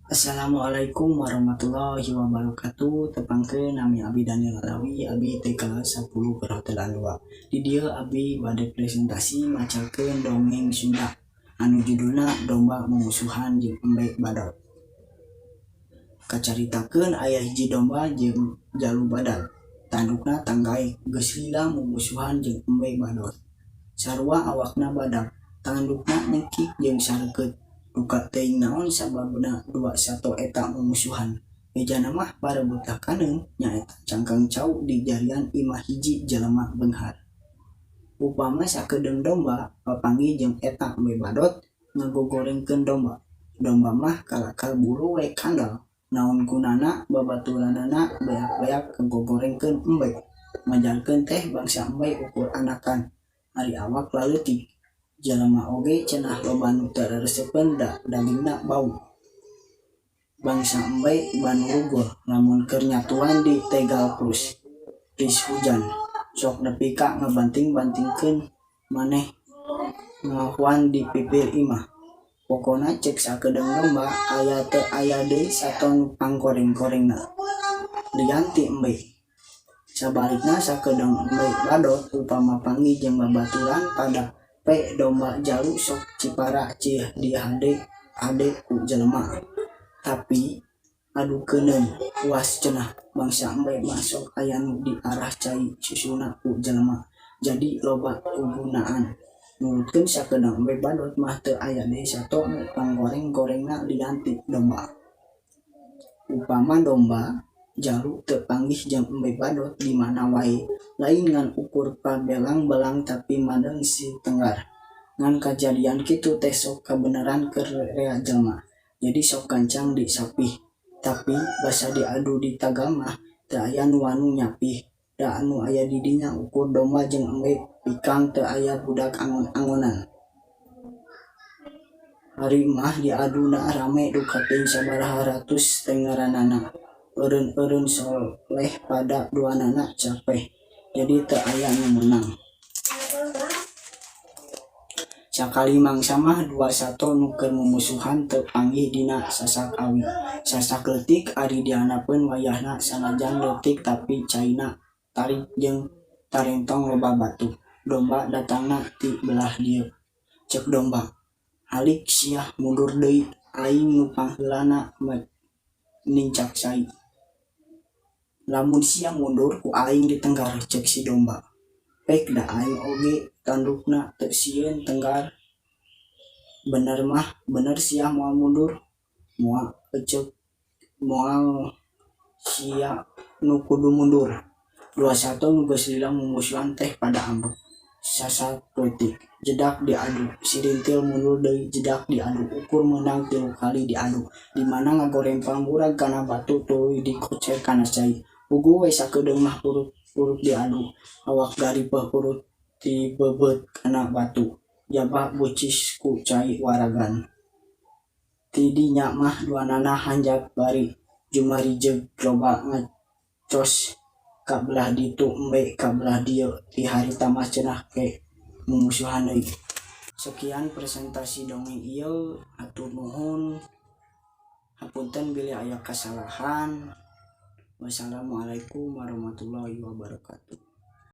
Assalamualaikum warahmatullahi wabarakatuh. Tepangkeun nami Abi Daniel Alawi, Abi TK 10 Perhotelan 2. Di dieu Abi bade presentasi macakeun dongeng Sunda anu judulna Domba Mumusuhan jeung Embe Badot. Kacaritakeun aya hiji domba jeung jalu badak. Tandukna tanggaek geus lila mumusuhan jeung Embe Badot. Sarua awakna badak, tandukna nengkik jeung sareukeut. Duka teuing naon sababna dua sato eta mumusuhan. Mejana mah parebutakaneun nyaeta cangkang cau di jarian imah hiji jelema beunghar. Upama sakedeung domba papanggih jeung eta Embe Badot ngagogorengkeun domba. Domba mah kalakal buru we kandal. Naon gunana babaturanana beak-beak ngagogorengkeun embe. Ngajarkeun teh bangsa embe ukur anakan. Ari awak laleutik. Jalema oge cenah loba nu teu reseupeun da dagingna bau. Bangsa embe banu rugul lamun keur nyatuan di tegal plus. Ris hujan, sok nepi ka ngabanting-bantingkeun maneh ngahuan di pipir imah. Pokona cek sakedeung domba aya teu aya deui sato nu pangkoreng-korengna. Lian ti embe. Sabalikna sakedeung Embe Badot upama panggih jeung babaturan pada pe domba jalu sok cipara cih di hade ku jelema. Tapi adukeuneun puas cenah bangsa embe mah sok aya nu di arah cai susuna ku jelema. Jadi loba kugunaan. Nurutkeun sakedeung Embe Badot mah teu aya deui sato nu panggoreng-gorengna lian ti domba. Upama domba jalu teu panggih jeung Embe Badot di mana wae, lain ngan ukur pabelang-belang tapi madeng si tenggar. Ngan kajadian kitu teh sok kabeneran keur rea jelema. Jadi sok gancang disapih. Tapi basa diadu di tagal mah teu aya nu wanu nyapih. Da anu aya di dinya ukur domba jeung embe pikang teu aya budak angon-angonan. Hari mah diaduna rame duka teuing sabaraha ratus tengaranana. Eureun-eureun soleh pada duanana capeh. Jadi teu aya nu menang. Sakali mangsa mah dua sato nu keur mumusuhan teu panggih dina sasak awi. Sasak leutik ari dihandapkeun wayahna sanajan leutik tapi caina tarik jeung tarentong loba batu. Domba datangna ti belah dieu. Cek domba, halik siah mundur deui aing nu pangheulana nincak sai. Lamun sia mundur ku aing ditenggar, cek si domba. Pek da aing oge tandukna teu sieun tenggar. Bener mah bener sia moal mundur. Moal sia nu kudu mundur. Dua sato nu geus lila mumusuhan teh pada ambek. Sasak leutik, jedak diadu. Sirintil mundur deui jedak diadu. Ukur meunang 3 kali diadu. Di mana ngagoreng pamurag kana batu tuluy dikocer kana cai. Puguh we sakedeung mah urut diadu. Awak garipeh urut dibebeut kana batu. Jabah bucis ku cai waragan. Ti dinya mah duanana hanjak bari jumarijeg loba ngacos ka belah ditu embe ka belah dieu. Ti harita mah cenah ke mumusuhan deui. Sekian presentasi dongeng ieu, hatur nuhun. Hapunten bilih aya kasalahan. Wassalamualaikum warahmatullahi wabarakatuh.